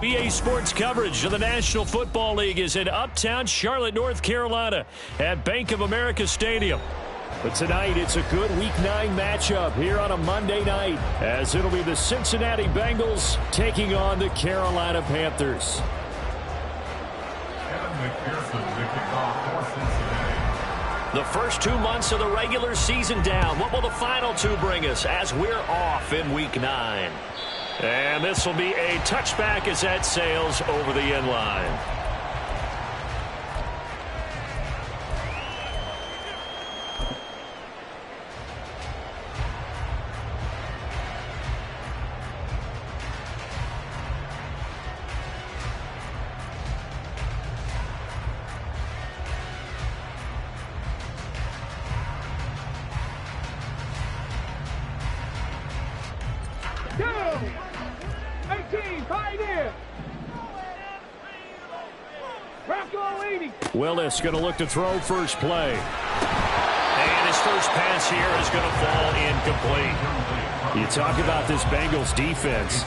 EA Sports coverage of the National Football League is in uptown Charlotte, North Carolina at Bank of America Stadium. But tonight, it's a good Week 9 matchup here on a Monday night, as it'll be the Cincinnati Bengals taking on the Carolina Panthers. The first 2 months of the regular season down. What will the final 2 bring us as we're off in Week 9? And this will be a touchback as that sails over the end line. Willis going to look to throw first play. And his first pass here is going to fall incomplete. You talk about this Bengals defense.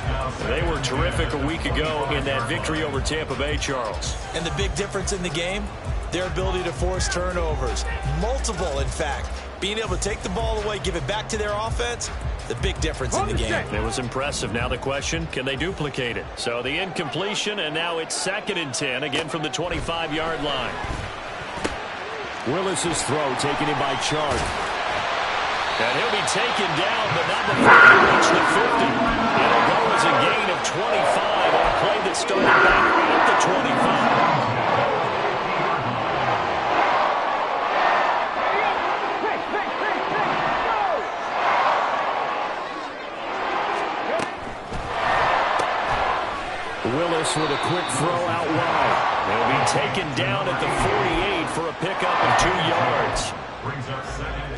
They were terrific a week ago in that victory over Tampa Bay, Charles. And the big difference in the game, their ability to force turnovers. Multiple, in fact. Being able to take the ball away, give it back to their offense, the big difference in the game. It was impressive. Now the question, can they duplicate it? So the incompletion, and now it's 2nd and 10, again from the 25-yard line. Willis's throw taken in by Chark. And he'll be taken down, but not before he reaches the 50. It'll go as a gain of 25 on a play that started back at the 25. Willis with a quick throw out wide. He'll be taken down at the 48 for a pickup of 2 yards.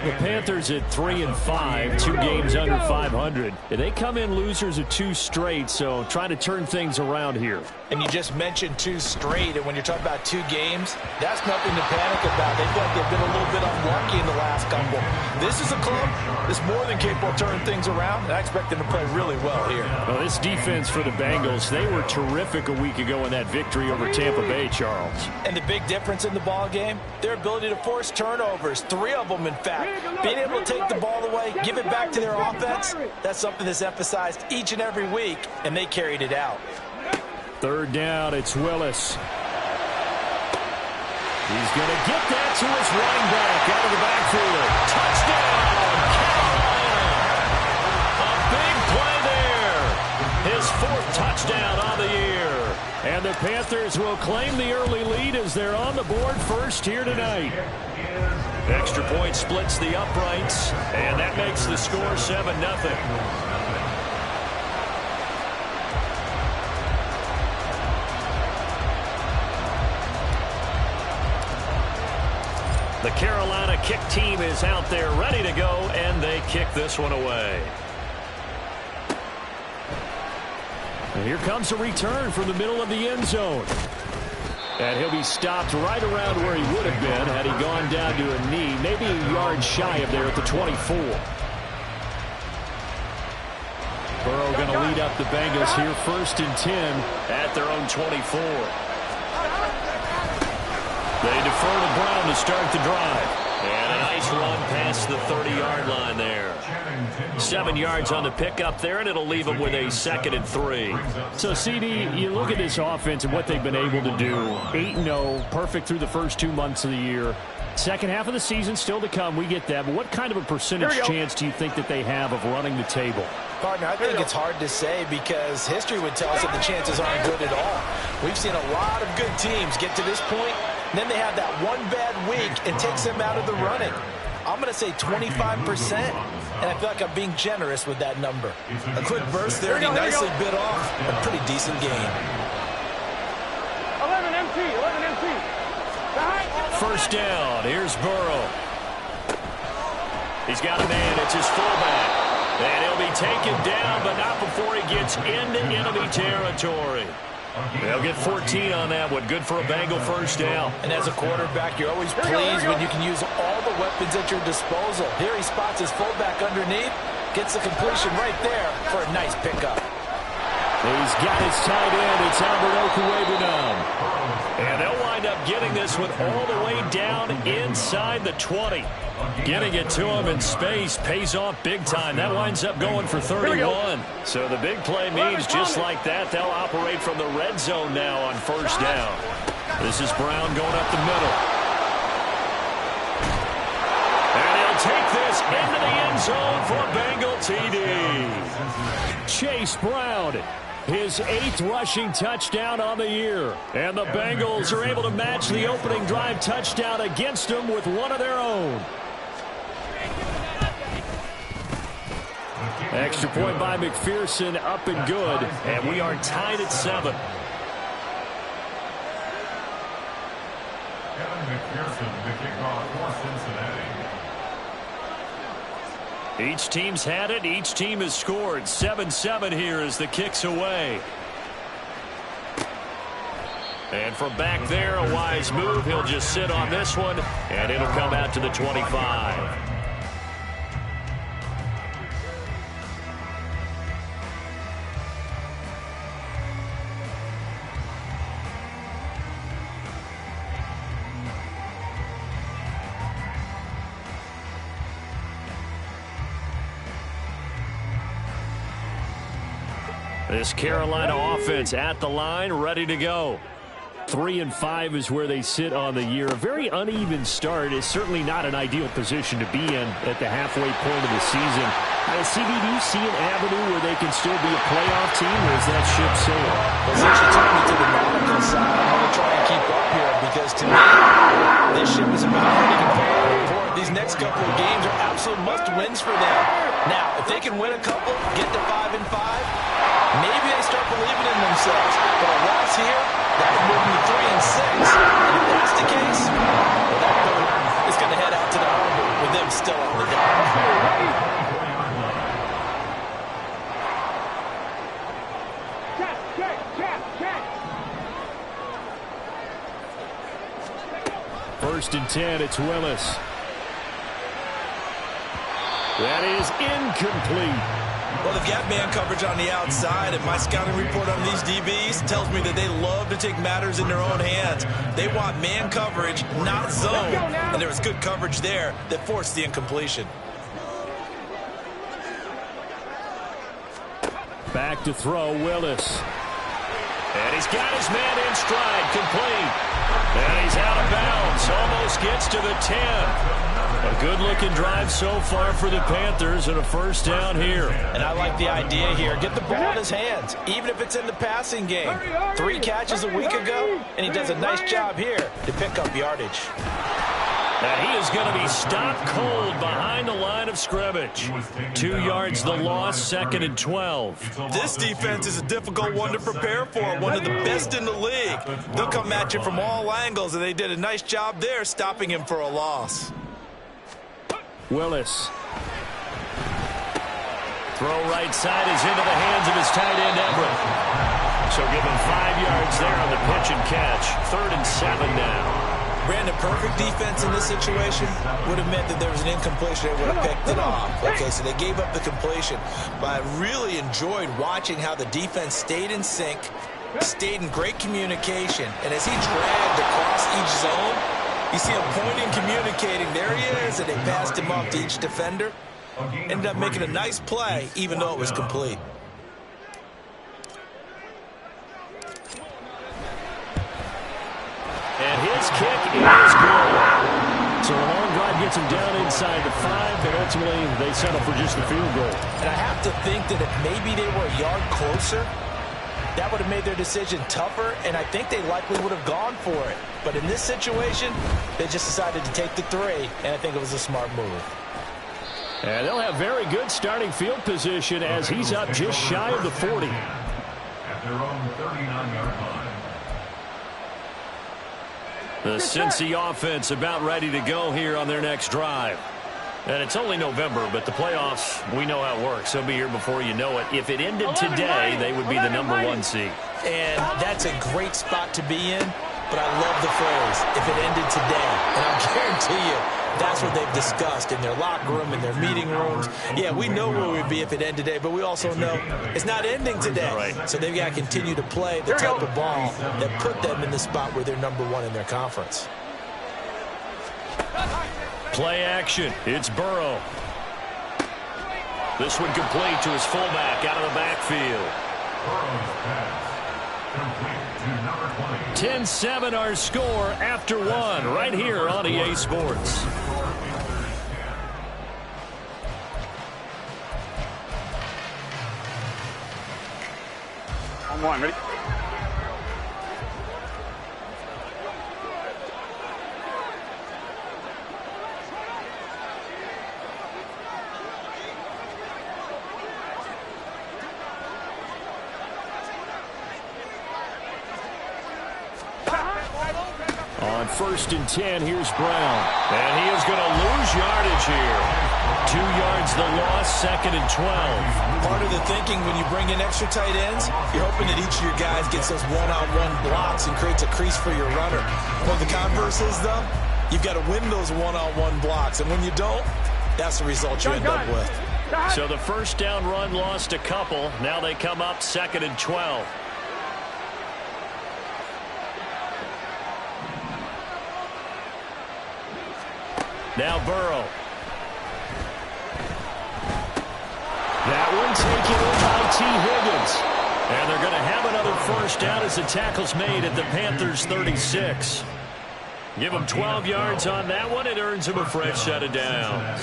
The Panthers at 3-5, 2 games under 500. They come in losers of 2 straight, so trying to turn things around here. And you just mentioned 2 straight, and when you're talking about 2 games, that's nothing to panic about. They feel like they've been a little bit unlucky in the last couple. This is a club that's more than capable of turning things around, and I expect them to play really well here. Well, this defense for the Bengals, they were terrific a week ago in that victory over Tampa Bay, Charles. And the big difference in the ball game, their ability to force turnovers, 3 of them, in fact. Being able to take the ball away, give it back to their offense, that's something that's emphasized each and every week, and they carried it out. 3rd down, it's Willis. He's going to get that to his running back out of the backfield. Touchdown, Carolina! A big play there. His 4th touchdown on the year. And the Panthers will claim the early lead as they're on the board first here tonight. Extra point splits the uprights, and that makes the score 7-0. The Carolina kick team is out there ready to go, and they kick this one away. And here comes a return from the middle of the end zone. And he'll be stopped right around where he would have been had he gone down to a knee, maybe a yard shy of there at the 24. Burrow going to lead up the Bengals here 1st and 10 at their own 24. They defer to Brown to start the drive. And a nice run past the 30-yard line there. 7 yards on the pickup there, and it'll leave them with a 2nd and 3. So, CD, you look at this offense and what they've been able to do. 8-0, perfect through the first 2 months of the year. Second half of the season still to come. We get that. But what kind of a percentage chance do you think that they have of running the table? Partner, I think it's hard to say because history would tell us that the chances aren't good at all. We've seen a lot of good teams get to this point, and then they have that one bad week and takes them out of the running. I'm going to say 25%, and I feel like I'm being generous with that number. A quick burst there, and he nicely bit off a pretty decent gain. 11 MT. First down, here's Burrow. He's got a man, it's his fullback. And he'll be taken down, but not before he gets into enemy territory. They'll get 14 on that one. Good for a Bengal first down. And as a quarterback, you're always pleased when you can use all the weapons at your disposal. Here he spots his fullback underneath, gets the completion right there for a nice pickup. He's got his tight end. It's Albert Okwuegbunam. And they'll wind up getting this one all the way down inside the 20. Getting it to him in space pays off big time. That winds up going for 31. So the big play means just like that, they'll operate from the red zone now on first down. This is Brown going up the middle. And he'll take this into the end zone for a Bengal TD. Chase Brown, his 8th rushing touchdown on the year. And the Bengals are able to match the opening drive touchdown against them with one of their own. Extra point by McPherson, up and good. And we are tied at 7. Each team's had it. Each team has scored. 7-7 here as the kick's away. And from back there, a wise move. He'll just sit on this one, and it'll come out to the 25. This Carolina offense at the line, ready to go. 3-5 is where they sit on the year. A very uneven start is certainly not an ideal position to be in at the halfway point of the season. CB, do you see an avenue where they can still be a playoff team, or is that ship sailed? Well, since you took me to the nautical side, I'm going to try and keep up here because to me, this ship is about ready to fall apart. These next couple of games are absolute must-wins for them. Now, if they can win a couple, get to 5-5, maybe they start believing in themselves. But a loss here, that would move them to 3-6. And if that's the case, well, that boat is going to head out to the harbor with them still on the dock. First and 10, it's Willis. That is incomplete. Well, they've got man coverage on the outside, and my scouting report on these DBs tells me that they love to take matters in their own hands. They want man coverage, not zone, and there was good coverage there that forced the incompletion. Back to throw, Willis. And he's got his man in stride, complete. And he's out of bounds, almost gets to the 10. A good-looking drive so far for the Panthers and a first down here. And I like the idea here. Get the ball in his hands, even if it's in the passing game. 3 catches a week ago, and he does a nice job here to pick up yardage. And he is going to be stopped cold behind the line of scrimmage. 2 yards the loss, 2nd and 12. This defense is a difficult one to prepare for, one of the best in the league. They'll come at you from all angles, and they did a nice job there stopping him for a loss. Willis. Throw right side is into the hands of his tight end, Everett. So give him 5 yards there on the pitch and catch. 3rd and 7 now. Brandon, perfect defense in this situation would have meant that there was an incompletion. They would have picked it off. Okay, so they gave up the completion. But I really enjoyed watching how the defense stayed in sync, stayed in great communication. And as he dragged across each zone, you see him pointing, communicating. There he is, and they passed him off to each defender. Ended up making a nice play, even though it was complete. And his kick is good. So a long drive gets him down inside the 5, but ultimately they settle for just the field goal. And I have to think that if maybe they were a yard closer, that would have made their decision tougher, and I think they likely would have gone for it. But in this situation, they just decided to take the 3, and I think it was a smart move. And they'll have very good starting field position as he's up just shy of the 40. At their own 39-yard line. The Cincy offense about ready to go here on their next drive. And it's only November, but the playoffs, we know how it works. They'll be here before you know it. If it ended today, they would be the #1 seed. And that's a great spot to be in, but I love the phrase, if it ended today. And I'll guarantee you, That's what they've discussed in their locker room, in their meeting rooms. Yeah, we know where we'd be if it ended today, but we also know it's not ending today. Right. So they've got to continue to play the type of ball that put them in the spot where they're #1 in their conference. Play action. It's Burrow. This one complete to his fullback out of the backfield. 10-7 our score after one right here on EA Sports. On one, ready? On 1st and 10, here's Brown. And he is going to lose yardage here. 2 yards the loss, 2nd and 12. Part of the thinking when you bring in extra tight ends, you're hoping that each of your guys gets those one-on-one blocks and creates a crease for your runner. What the converse is, though, you've got to win those one-on-one blocks. And when you don't, that's the result you end up with. So the first down run lost a couple. Now they come up 2nd and 12. Now Burrow. That one taken in by T. Higgins. And they're going to have another first down as the tackle's made at the Panthers' 36. Give them 12 yards on that one. It earns them a fresh set of downs.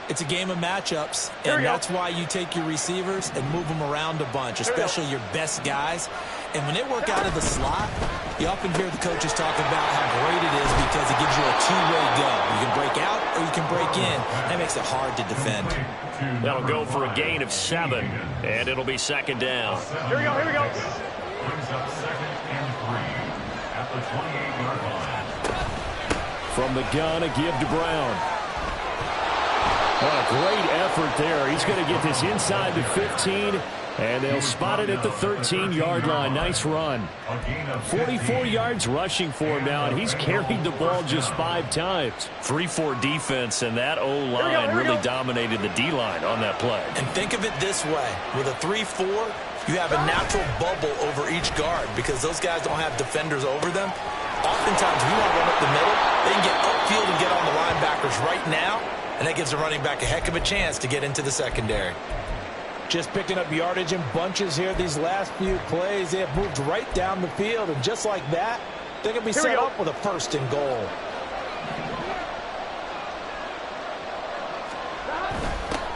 It's a game of matchups, and that's why you take your receivers and move them around a bunch, especially your best guys. And when they work out of the slot, you often hear the coaches talk about how great it is because it gives you a two-way go. You can break out or you can break in. That makes it hard to defend. That'll go for a gain of 7, and it'll be 2nd down. Here we go, here we go. Brings up 2nd and 3 at the 28-yard line. From the gun, a give to Brown. What a great effort there. He's going to get this inside the 15, and they'll spot it at the 13-yard line. Nice run. 44 yards rushing for him now, and he's carried the ball just 5 times. 3-4 defense, and that O-line really dominated the D-line on that play. And think of it this way. With a 3-4, you have a natural bubble over each guard because those guys don't have defenders over them. Oftentimes, we want to run up the middle. They can get upfield and get on the linebackers right now, and that gives the running back a heck of a chance to get into the secondary. Just picking up yardage in bunches here these last few plays. They have moved right down the field, and just like that, they're going to be set up with a 1st and goal.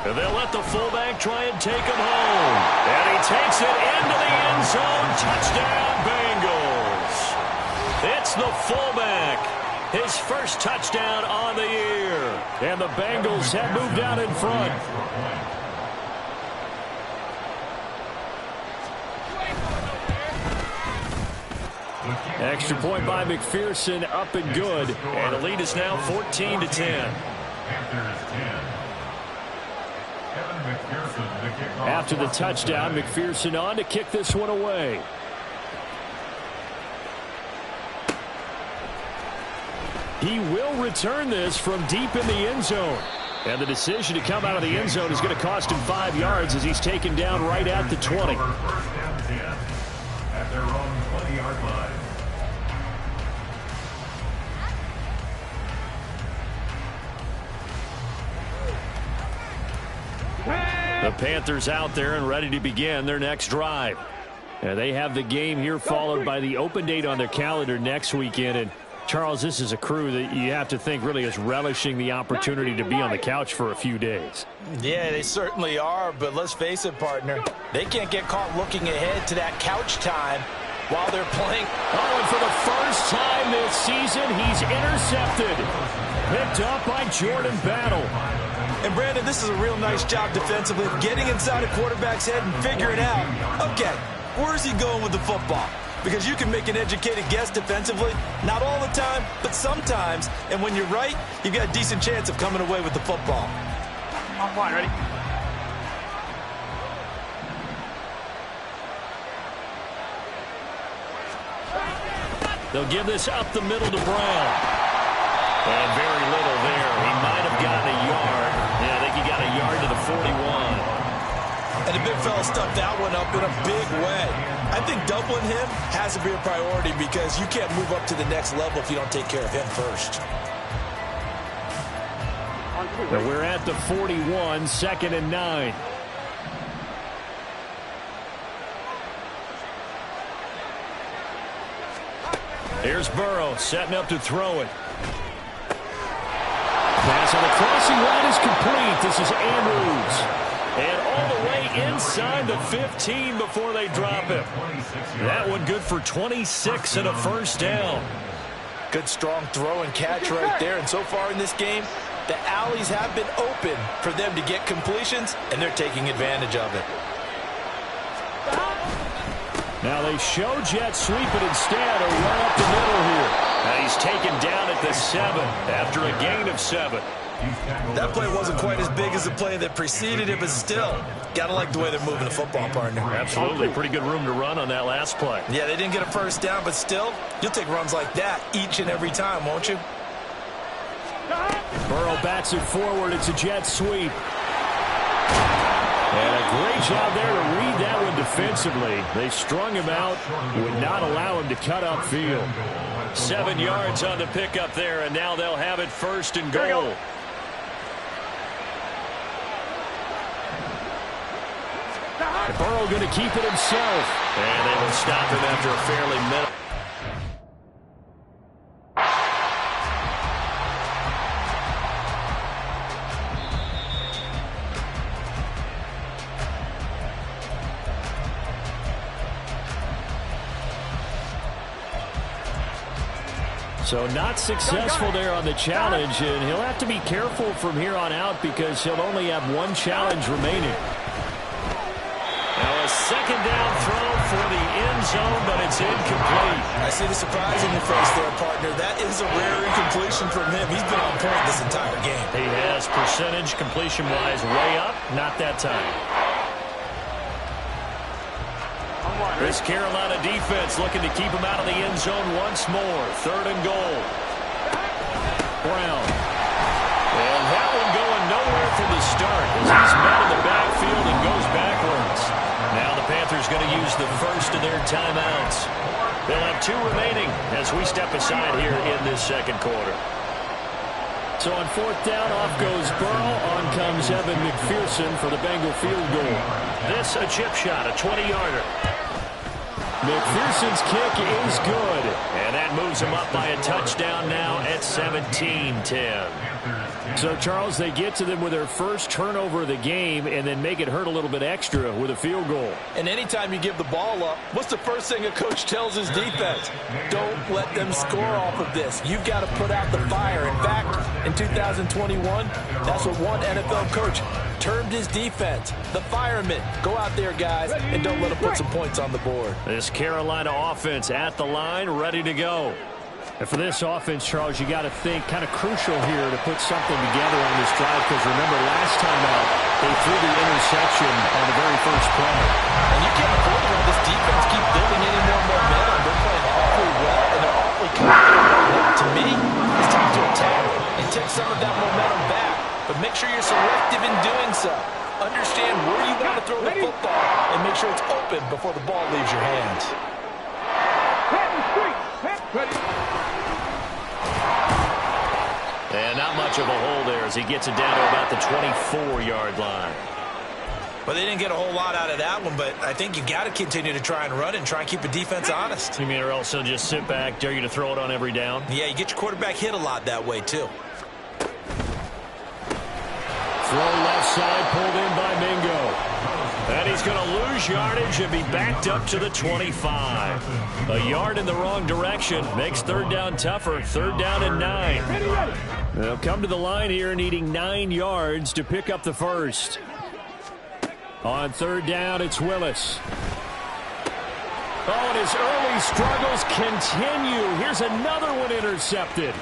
And they'll let the fullback try and take him home. And he takes it into the end zone. Touchdown, Bengals. It's the fullback. His first touchdown on the year. And the Bengals have moved out in front. Extra point by McPherson, up and good. And the lead is now 14-10. After the touchdown, McPherson on to kick this one away. He will return this from deep in the end zone. And the decision to come out of the end zone is going to cost him 5 yards as he's taken down right at the 20. At their own 20-yard line. The Panthers out there and ready to begin their next drive. And they have the game here followed by the open date on their calendar next weekend. And Charles, this is a crew that you have to think really is relishing the opportunity to be on the couch for a few days. Yeah, they certainly are, but let's face it, partner. They can't get caught looking ahead to that couch time while they're playing. Oh, and for the first time this season, he's intercepted. Picked up by Jordan Battle. And, Brandon, this is a real nice job defensively of getting inside a quarterback's head and figuring out, okay, where's he going with the football? Because you can make an educated guess defensively, not all the time, but sometimes. And when you're right, you've got a decent chance of coming away with the football. On one, ready? They'll give this up the middle to Brown. And very little And the big fella stuffed that one up in a big way. I think doubling him has to be a priority because you can't move up to the next level if you don't take care of him first. Now we're at the 41, 2nd and 9. Here's Burrow setting up to throw it. Pass on the crossing route is complete. This is Andrews. And all the way inside the 15 before they drop him. That one good for 26 and a first down. Good strong throw and catch right there. And so far in this game, the alleys have been open for them to get completions, and they're taking advantage of it. Now they show jet sweep, but instead a run up the middle here. Now he's taken down at the 7 after a gain of 7. That play wasn't quite as big as the play that preceded it, but still, gotta like the way they're moving the football, partner. Absolutely. Pretty good room to run on that last play. Yeah, they didn't get a first down, but still, you'll take runs like that each and every time, won't you? Burrow bats it forward. It's a jet sweep. And a great job there to read that one defensively. They strung him out, would not allow him to cut upfield. 7 yards on the pickup there, and now they'll have it 1st and goal. And Burrow going to keep it himself. And they will stop him after a fairly minimal. So not successful there on the challenge, and he'll have to be careful from here on out because he'll only have 1 challenge remaining. Now a 2nd down throw for the end zone, but it's incomplete. I see the surprise in your face there, partner. That is a rare incompletion from him. He's been on point this entire game. He has percentage completion-wise way up, not that time. This Carolina defense looking to keep him out of the end zone once more. 3rd and goal. Brown. And that one going nowhere from the start as he's met in the backfield and goes backwards. Now the Panthers going to use the first of their timeouts. They'll have 2 remaining as we step aside here in this 2nd quarter. So on 4th down, off goes Burrow. On comes Evan McPherson for the Bengal field goal. This a chip shot, a 20-yarder. McPherson's kick is good, and that moves him up by a touchdown now at 17-10. So, Charles, they get to them with their first turnover of the game and then make it hurt a little bit extra with a field goal. And anytime you give the ball up, what's the first thing a coach tells his defense? Don't let them score off of this. You've got to put out the fire. In fact, in 2021, that's what one NFL coach termed his defense, the firemen. Go out there, guys, and don't let them put some points on the board. This Carolina offense at the line, ready to go. And for this offense, Charles, you got to think kind of crucial here to put something together on this drive because remember last time out, they threw the interception on the very first play. And you can't afford to let this defense keep building any more momentum. They're playing awfully well, and they're awfully confident right now. To me, it's time to attack and take some of that momentum back. But make sure you're selective in doing so. Understand where you want to throw the football and make sure it's open before the ball leaves your hands. And not much of a hole there as he gets it down to about the 24-yard line. Well, they didn't get a whole lot out of that one, but I think you got to continue to try and run and try and keep the defense honest. You mean or else they'll just sit back, dare you to throw it on every down? Yeah, you get your quarterback hit a lot that way, too. Throw left side, pulled in by Mingo. And he's going to lose yardage and be backed up to the 25. A yard in the wrong direction makes 3rd down tougher. 3rd down and 9. They'll come to the line here needing 9 yards to pick up the first. On 3rd down, it's Willis. Oh, and his early struggles continue. Here's another one intercepted.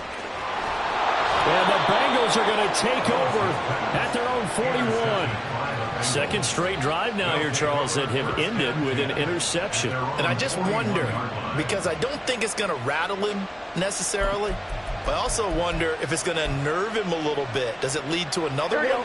And the Bengals are going to take over at their own 41. 2nd straight drive now here, Charles, that have ended with an interception. And I just wonder, because I don't think it's going to rattle him necessarily, but I also wonder if it's going to nerve him a little bit. Does it lead to another one?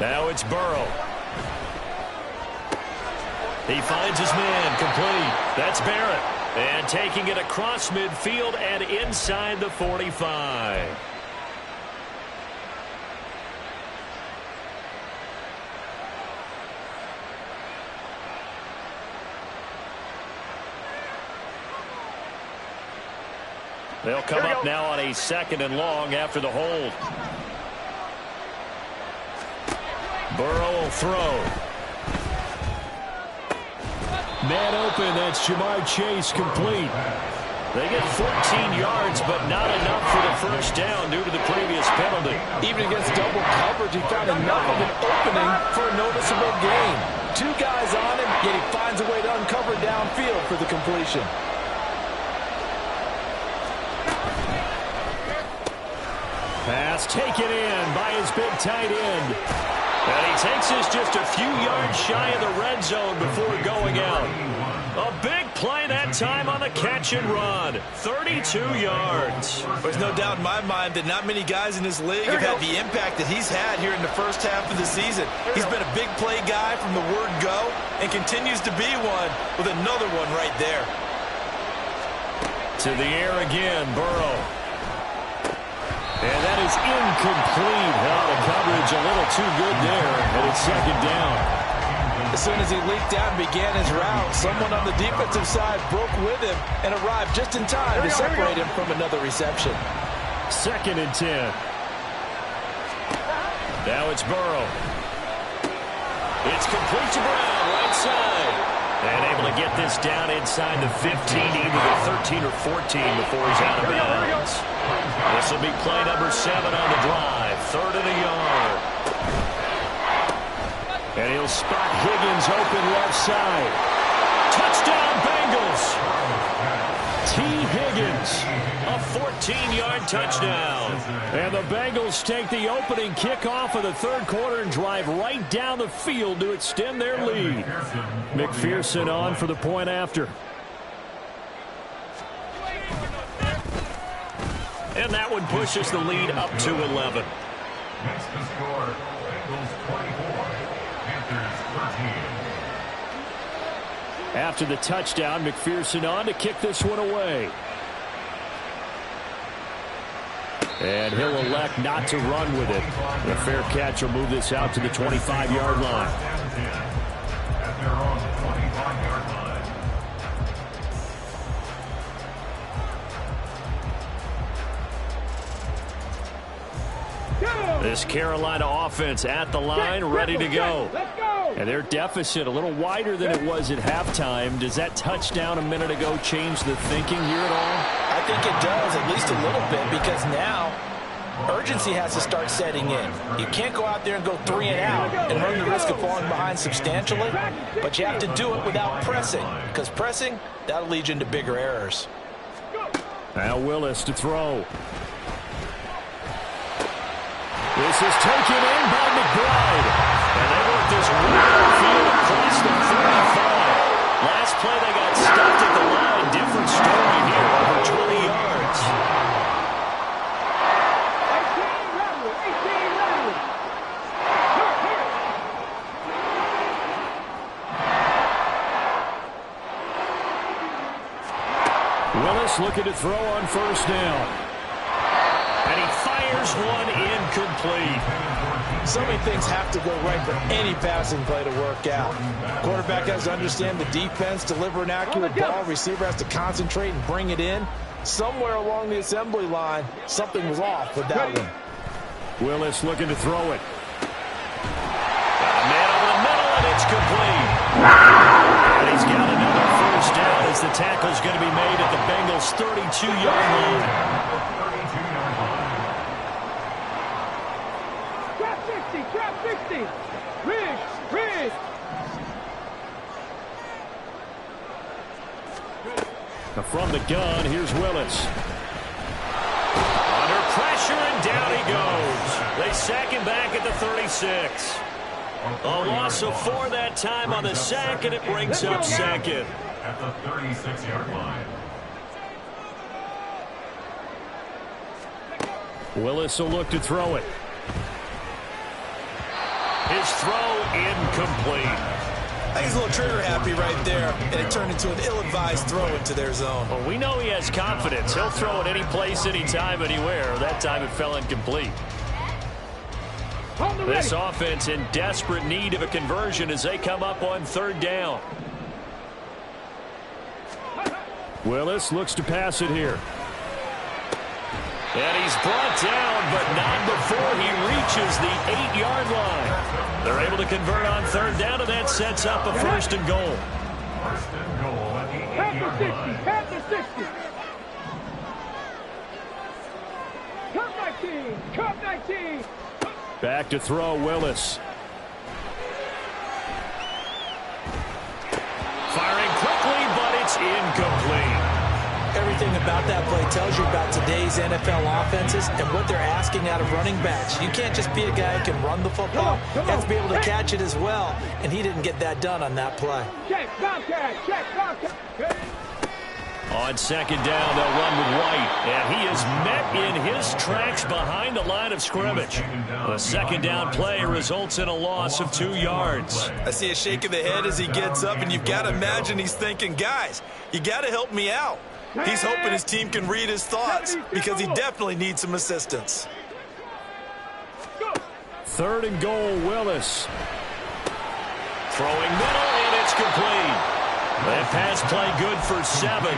Now it's Burrow. He finds his man, complete. That's Barrett. And taking it across midfield and inside the 45. They'll come up now on a 2nd and long after the hold. Burrow will throw. Man open, that's Chase complete. They get 14 yards, but not enough for the first down due to the previous penalty. Even against double coverage, he found enough of an opening for a noticeable gain. 2 guys on him, yet he finds a way to uncover downfield for the completion. Pass taken in by his big tight end. And he takes us just a few yards shy of the red zone before going out. A big play that time on the catch and run. 32 yards. There's no doubt in my mind that not many guys in this league have had the impact that he's had here in the first half of the season. He's been a big play guy from the word go and continues to be one with another one right there. To the air again, Burrow. And that is incomplete. Oh, the coverage a little too good there, and it's 2nd down. As soon as he leaked out and began his route, someone on the defensive side broke with him and arrived just in time to separate him from another reception. 2nd and 10. Now it's Burrow. It's complete to Brown, right side. And able to get this down inside the 15, either the 13 or 14 before he's out of bounds. This will be play number 7 on the drive. 3rd and a yard. And he'll spot Higgins open left side. Touchdown Bengals. T. Higgins, a 14-yard touchdown. And the Bengals take the opening kickoff of the 3rd quarter and drive right down the field to extend their lead. McPherson on for the point after. And that one pushes the lead up to 11. Next to score, Bengals 24, Panthers 13. After the touchdown, McPherson on to kick this one away. And he'll elect not to run with it. The fair catch will move this out to the 25-yard line. At their own 25-yard line. This Carolina offense at the line, ready to go. And their deficit a little wider than it was at halftime. Does that touchdown a minute ago change the thinking here at all? I think it does, at least a little bit, because now urgency has to start setting in. You can't go out there and go 3 and out and run the risk of falling behind substantially, but you have to do it without pressing, because pressing, that'll lead you into bigger errors. Now Willis to throw. This is taken in by McBride. And they work this right field across the 35. Last play they got stuffed at the line. Different story here, over 20 yards. 18 Willis looking to throw on 1st down. And he fires one incomplete. So many things have to go right for any passing play to work out. Quarterback has to understand the defense, deliver an accurate ball. Receiver has to concentrate and bring it in. Somewhere along the assembly line, something was off with that one. Willis looking to throw it. Got a man over the middle, and it's complete. And he's got another 1st down as the tackle's going to be made at the Bengals' 32-yard line. From the gun, here's Willis. Under pressure, and down he goes. They sack him back at the 36. A loss of 4 that time on the sack, and it brings up 2nd. At the 36-yard line. Willis will look to throw it. His throw incomplete. I think he's a little trigger happy right there, and it turned into an ill-advised throw into their zone. Well, we know he has confidence. He'll throw it any place, anytime, anywhere. That time it fell incomplete. This offense in desperate need of a conversion as they come up on third down. Willis looks to pass it here. And he's brought down, but not before he reaches the 8-yard line. They're able to convert on third down, and that sets up a first and goal. First and goal at the 8-yard line. Panther 60. Cup 19. Cup 19. Back to throw, Willis. Firing quickly, but it's incomplete. Everything about that play tells you about today's NFL offenses and what they're asking out of running backs. You can't just be a guy who can run the football. You have to be able to catch it as well, and he didn't get that done on that play. Check, Bobcat. Check, Bobcat. On second down, they'll run with White, and he is met in his tracks behind the line of scrimmage. The second down play results in a loss of 2 yards. I see a shake of the head as he gets up, and you've got to imagine he's thinking, guys, you got to help me out. He's hoping his team can read his thoughts because he definitely needs some assistance. Third and goal, Willis. Throwing middle, and it's complete. That pass play good for 7,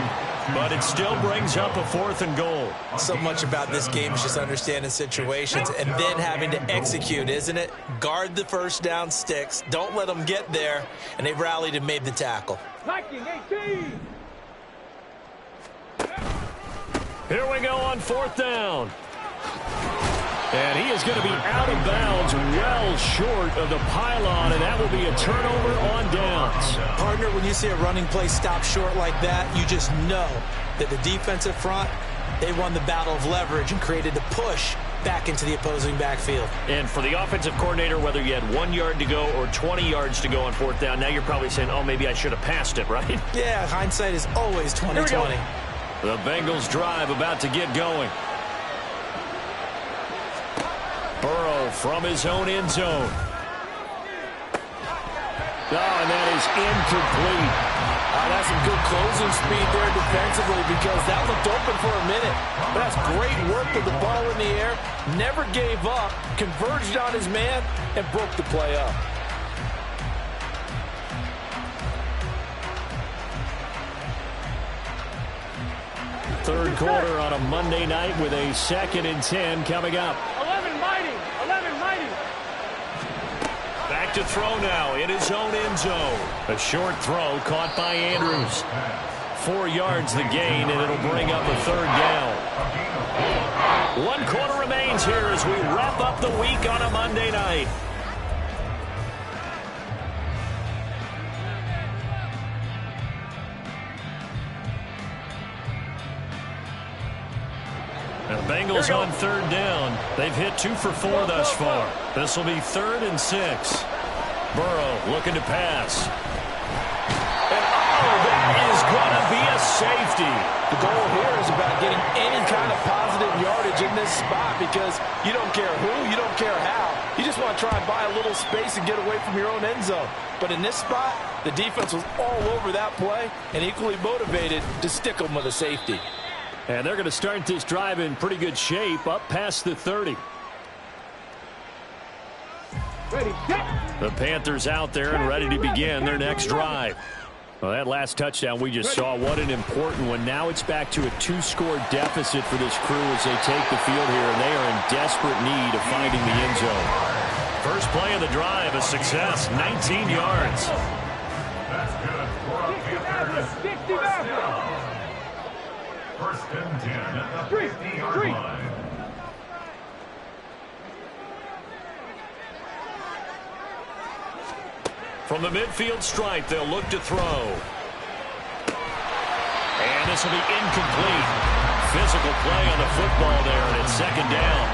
but it still brings up a 4th and goal. So much about this game is just understanding situations and then having to execute, isn't it? Guard the first down sticks. Don't let them get there, and they've rallied and made the tackle. Viking 18. Here we go on 4th down. And he is going to be out of bounds well short of the pylon, and that will be a turnover on downs. Partner, when you see a running play stop short like that, you just know that the defensive front, they won the battle of leverage and created the push back into the opposing backfield. And for the offensive coordinator, whether you had 1 yard to go or 20 yards to go on 4th down, now you're probably saying, oh, maybe I should have passed it, right? Yeah, hindsight is always 20/20. The Bengals drive about to get going. Burrow from his own end zone. Oh, and that is incomplete. That's some good closing speed there defensively because that looked open for a minute. But that's great work with the ball in the air. Never gave up, converged on his man, and broke the play up. Third quarter on a Monday night with a 2nd and 10 coming up. 11 mighty. 11 mighty. Back to throw now in his own end zone. A short throw caught by Andrews. 4 yards the gain, and it'll bring up a 3rd down. 1 quarter remains here as we wrap up the week on a Monday night. The Bengals on 3rd down. They've hit 2 for 4 thus far. This will be 3rd and 6. Burrow looking to pass. And that is going to be a safety. The goal here is about getting any kind of positive yardage in this spot because you don't care who, you don't care how. You just want to try and buy a little space and get away from your own end zone. But in this spot, the defense was all over that play and equally motivated to stick them with a safety. And they're going to start this drive in pretty good shape up past the 30. Ready, set. The Panthers out there and ready to begin their next drive. Well, that last touchdown we just saw, what an important one. Now it's back to a 2-score deficit for this crew as they take the field here, and they are in desperate need of finding the end zone. First play of the drive, a success, 19 yards. That's good for a Panther. 60 Mavericks. First and 10 at the 50-yard line. From the midfield stripe, they'll look to throw. And this will be incomplete. Physical play on the football there, and it's 2nd down.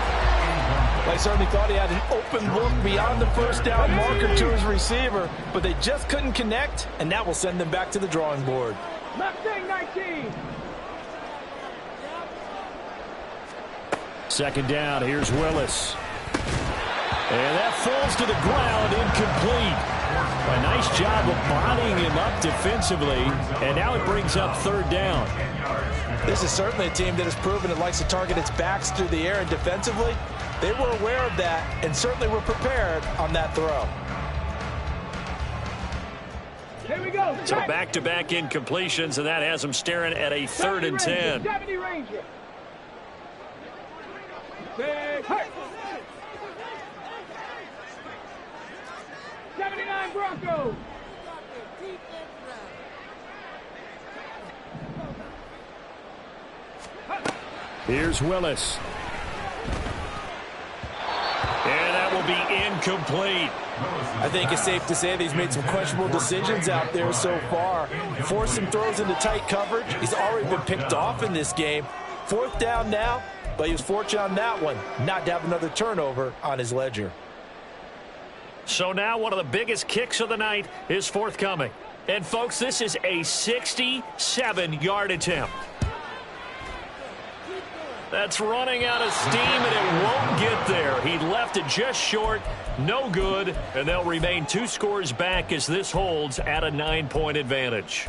I certainly thought he had an open look beyond the first down marker to his receiver, but they just couldn't connect, and that will send them back to the drawing board. Mustang 19. 2nd down, here's Willis. And that falls to the ground, incomplete. A nice job of bodying him up defensively, and now it brings up third down. This is certainly a team that has proven it likes to target its backs through the air, and defensively, they were aware of that and certainly were prepared on that throw. Here we go. So back-to-back incompletions, and that has them staring at a 3rd and 10. 70 Ranger. Big hurt. 79 Broncos. Here's Willis. And that will be incomplete. I think it's safe to say that he's made some questionable decisions out there so far. Forced some throws into tight coverage. He's already been picked off in this game. 4th down now, but he was fortunate on that one not to have another turnover on his ledger. So now one of the biggest kicks of the night is forthcoming. And, folks, this is a 67-yard attempt. That's running out of steam, and it won't get there. He left it just short, no good, and they'll remain 2 scores back as this holds at a 9-point advantage.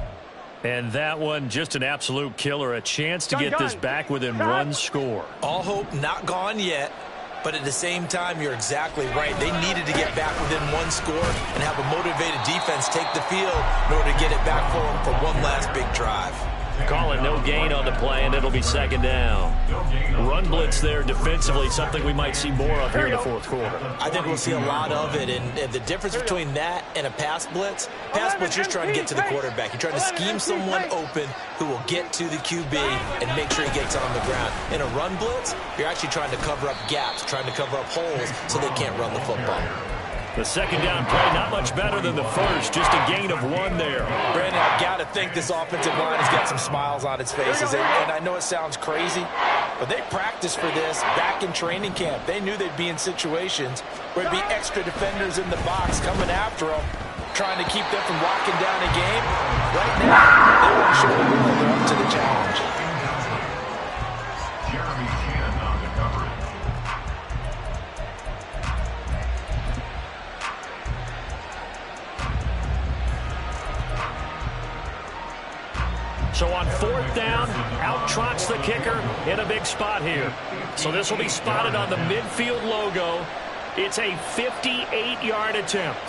And that one, just an absolute killer, a chance to get this back within 1 score. All hope not gone yet, but at the same time, you're exactly right. They needed to get back within 1 score and have a motivated defense take the field in order to get it back for them for one last big drive. Calling no gain on the play, and it'll be 2nd down. Run blitz there defensively, something we might see more of here in the 4th quarter. I think we'll see a lot of it, and the difference between that and a pass blitz, you're just trying to get to the quarterback. You're trying to scheme someone open who will get to the QB and make sure he gets on the ground. In a run blitz, you're actually trying to cover up gaps, trying to cover up holes so they can't run the football. The 2nd down play, not much better than the first, just a gain of 1 there. Brandon, I've got to think this offensive line has got some smiles on its faces, and I know it sounds crazy, but they practiced for this back in training camp. They knew they'd be in situations where there'd be extra defenders in the box coming after them, trying to keep them from locking down a game. Right now, they want to show the world they're up to the challenge. So on 4th down, out trots the kicker in a big spot here. So this will be spotted on the midfield logo. It's a 58-yard attempt.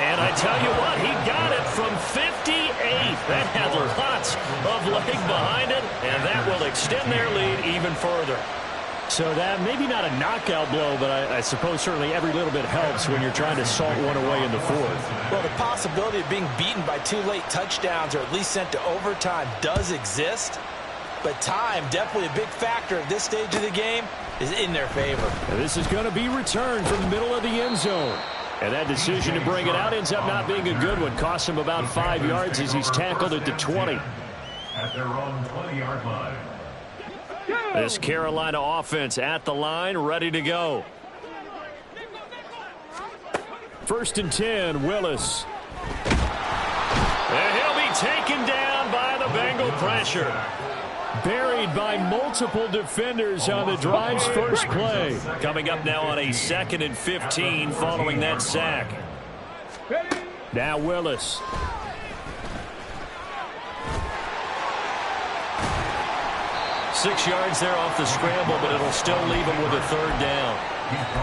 And I tell you what, he got it from 58. That had lots of leg behind it, and that will extend their lead even further. So that maybe not a knockout blow, but I suppose certainly every little bit helps when you're trying to salt one away in the 4th. Well, the possibility of being beaten by 2 late touchdowns or at least sent to overtime does exist, but time, definitely a big factor at this stage of the game, is in their favor. And this is going to be returned from the middle of the end zone. And that decision to bring it out ends up not being a good one. Costs him about 5 yards as he's tackled at the 20. At their own 20-yard line. This Carolina offense at the line, ready to go. 1st and 10, Willis. And he'll be taken down by the Bengal pressure. Buried by multiple defenders on the drive's first play. Coming up now on a 2nd and 15 following that sack. Now Willis. Six yards there off the scramble, but it'll still leave him with a 3rd down.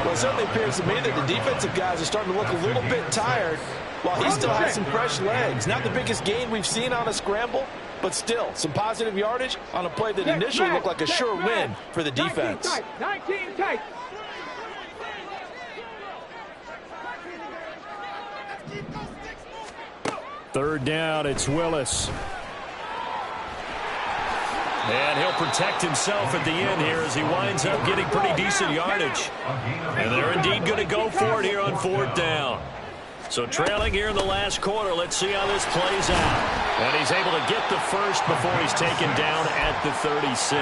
Well, it certainly appears to me that the defensive guys are starting to look a little bit tired while he still has some fresh legs. Not the biggest gain we've seen on a scramble, but still, some positive yardage on a play that initially looked like a sure win for the defense. 19 tight. Third down, it's Willis. And he'll protect himself at the end here as he winds up getting pretty decent yardage. And they're indeed going to go for it here on 4th down. So trailing here in the last quarter, let's see how this plays out. And he's able to get the first before he's taken down at the 36.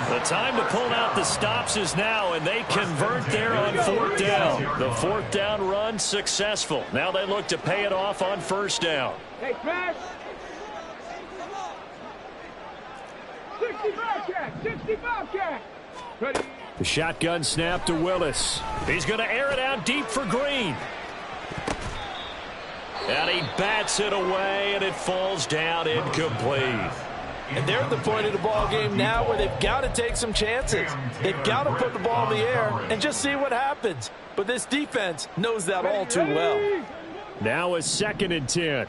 The time to pull out the stops is now, and they convert there on 4th down. The 4th down run successful. Now they look to pay it off on 1st down. Hey, smash. 65 cat. 65 cat. Ready. The shotgun snap to Willis. He's going to air it out deep for Green. And he bats it away, and it falls down incomplete. And they're at the point of the ball game now where they've got to take some chances. They've got to put the ball in the air and just see what happens. But this defense knows that all too well. Now a 2nd and 10.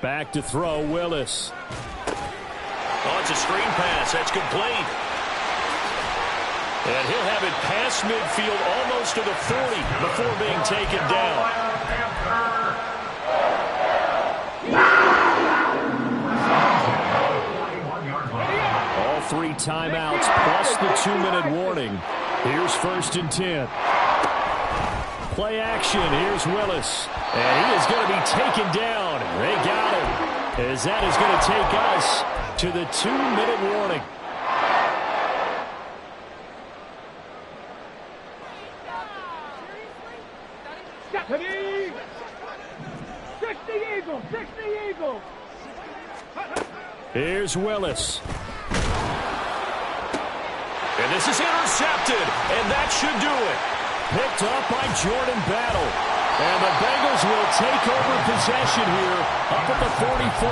Back to throw, Willis. Oh, it's a screen pass. That's complete. And he'll have it past midfield almost to the 40 before being taken down. All 3 timeouts plus the 2-minute warning. Here's 1st and 10. Play action. Here's Willis. And he is going to be taken down. They got him. As that is going to take us to the 2-minute warning. Ready. 60 Eagles. 60 Eagles. Here's Willis. And this is intercepted. And that should do it. Picked up by Jordan Battle. And the Bengals will take over possession here up at the 44.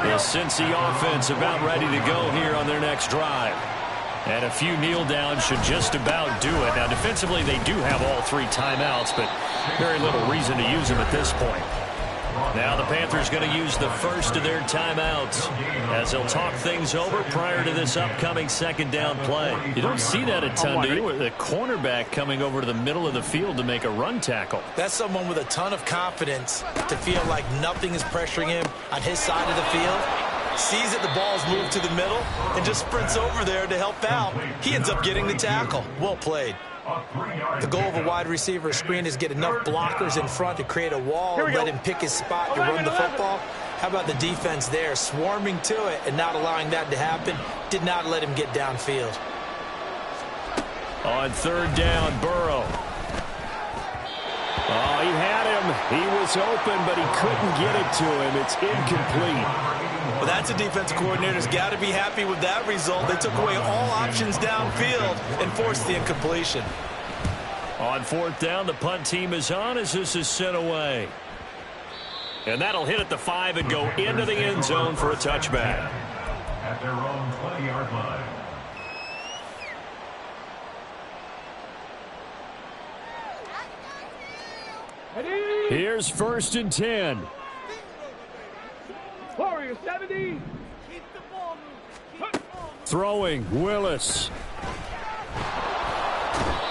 The Cincy offense about ready to go here on their next drive. And a few kneel downs should just about do it. Now, defensively, they do have all 3 timeouts, but very little reason to use them at this point. Now the Panthers going to use the first of their timeouts as they'll talk things over prior to this upcoming 2nd down play. You don't see that a ton, do you? The cornerback coming over to the middle of the field to make a run tackle. That's someone with a ton of confidence to feel like nothing is pressuring him on his side of the field. Sees that the ball's moved to the middle and just sprints over there to help out. He ends up getting the tackle. Well played. The goal of a wide receiver screen is get enough blockers in front to create a wall and let him pick his spot to run the football. How about the defense there, swarming to it and not allowing that to happen? Did not let him get downfield. On 3rd down, Burrow. Oh, he had him. He was open, but he couldn't get it to him. It's incomplete. Well, that's a defensive coordinator's got to be happy with that result. They took away all options downfield and forced the incompletion. On 4th down, the punt team is on as this is sent away. And that'll hit at the 5 and go into the end zone for a touchback. At their own 20-yard line. Here's 1st and 10. Warrior 70. Throwing, Willis.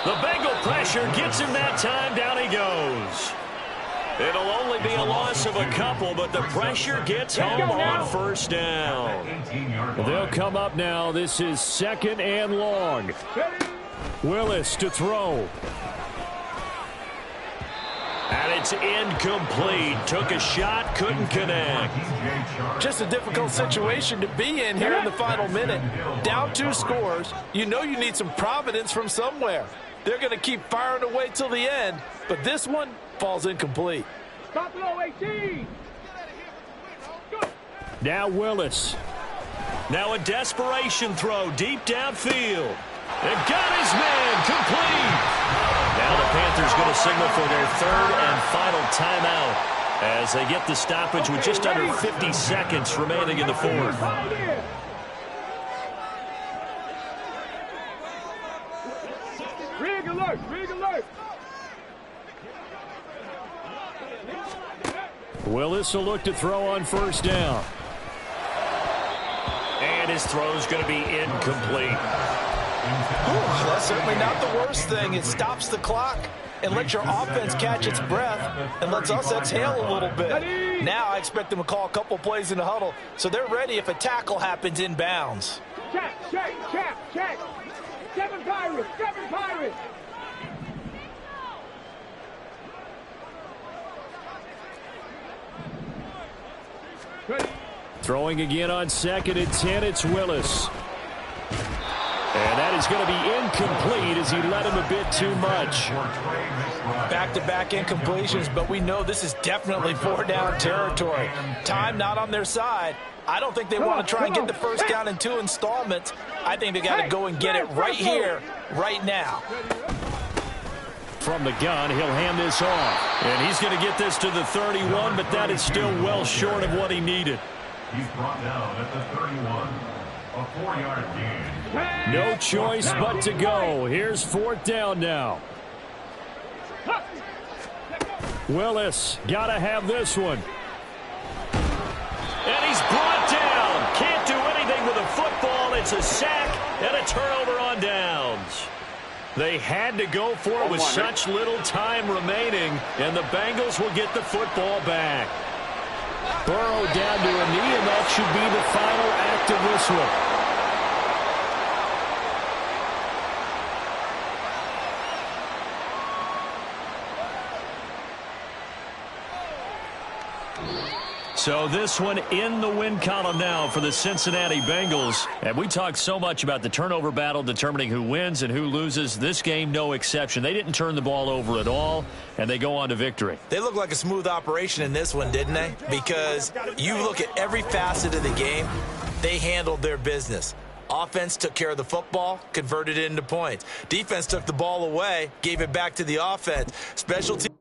The Bengal pressure gets him that time. Down he goes. It'll only be a loss of a couple, but the pressure gets home on 1st down. They'll come up now. This is 2nd and long. Willis to throw. And it's incomplete. Took a shot, couldn't connect. Just a difficult situation to be in here in the final minute. Down 2 scores. You know you need some providence from somewhere. They're going to keep firing away till the end, but this one falls incomplete. Stop low 18. Now Willis. Now a desperation throw deep downfield. And got his man complete. Now the Panthers going to signal for their 3rd and final timeout as they get the stoppage with just under 50 seconds remaining in the 4th. Rig alert, rig alert. Willis will look to throw on 1st down. And his throw's going to be incomplete. That's certainly not the worst thing. It stops the clock and lets your offense catch its breath and lets us exhale a little bit. Now I expect them to call a couple plays in the huddle so they're ready if a tackle happens in bounds. Check, check, check, check. Seven Pirates. Seven Pirates. Throwing again on 2nd and 10, it's Willis. And that is going to be incomplete as he led him a bit too much. Back-to-back incompletions, but we know this is definitely 4-down territory. Time not on their side. I don't think they want to try and get the first down in 2 installments. I think they got to go and get it right here, right now. From the gun, he'll hand this off. And he's going to get this to the 31, but that is still well short of what he needed. He's brought down at the 31. A 4-yard gain. No choice but to go. Here's 4th down now. Willis, got to have this one. And he's brought down. Can't do anything with a football. It's a sack and a turnover on downs. They had to go for it with such little time remaining, and the Bengals will get the football back. Burrow down to a knee, and that should be the final act of this one. So this one in the win column now for the Cincinnati Bengals. And we talked so much about the turnover battle determining who wins and who loses. This game, no exception. They didn't turn the ball over at all, and they go on to victory. They look like a smooth operation in this one, didn't they? Because you look at every facet of the game, they handled their business. Offense took care of the football, converted it into points. Defense took the ball away, gave it back to the offense. Special teams.